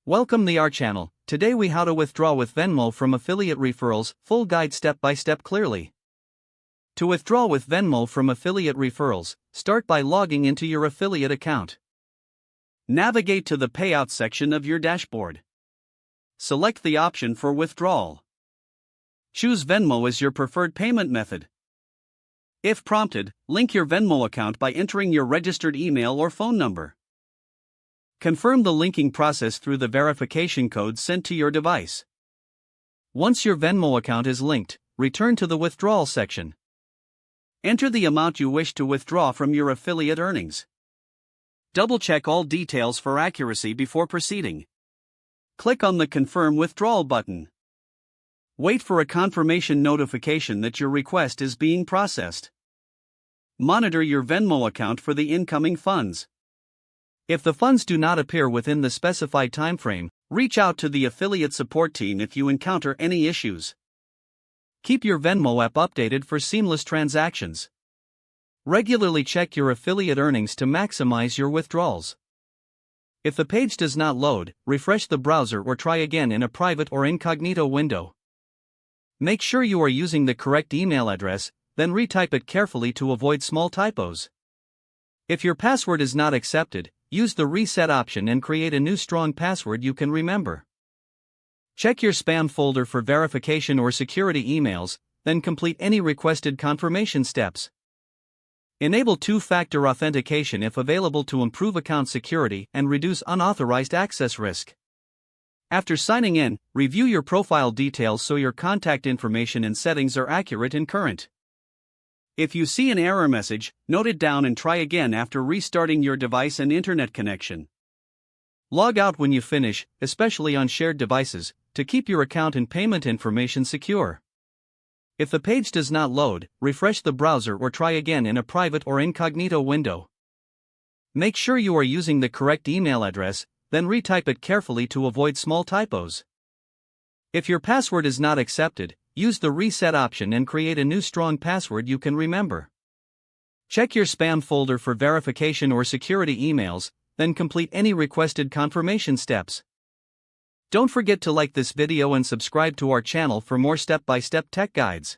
Welcome to our channel. Today we how to withdraw with Venmo from affiliate referrals, full guide step by step clearly. To withdraw with Venmo from affiliate referrals, start by logging into your affiliate account. Navigate to the payout section of your dashboard. Select the option for withdrawal. Choose Venmo as your preferred payment method. If prompted, link your Venmo account by entering your registered email or phone number. Confirm the linking process through the verification code sent to your device. Once your Venmo account is linked, return to the withdrawal section. Enter the amount you wish to withdraw from your affiliate earnings. Double-check all details for accuracy before proceeding. Click on the Confirm Withdrawal button. Wait for a confirmation notification that your request is being processed. Monitor your Venmo account for the incoming funds. If the funds do not appear within the specified timeframe, reach out to the affiliate support team if you encounter any issues. Keep your Venmo app updated for seamless transactions. Regularly check your affiliate earnings to maximize your withdrawals. If the page does not load, refresh the browser or try again in a private or incognito window. Make sure you are using the correct email address, then retype it carefully to avoid small typos. If your password is not accepted, use the reset option and create a new strong password you can remember. Check your spam folder for verification or security emails, then complete any requested confirmation steps. Enable two-factor authentication if available to improve account security and reduce unauthorized access risk. After signing in, review your profile details so your contact information and settings are accurate and current. If you see an error message, note it down and try again after restarting your device and internet connection. Log out when you finish, especially on shared devices, to keep your account and payment information secure. If the page does not load, refresh the browser or try again in a private or incognito window. Make sure you are using the correct email address, then retype it carefully to avoid small typos. If your password is not accepted, use the reset option and create a new strong password you can remember. Check your spam folder for verification or security emails, then complete any requested confirmation steps. Don't forget to like this video and subscribe to our channel for more step-by-step tech guides.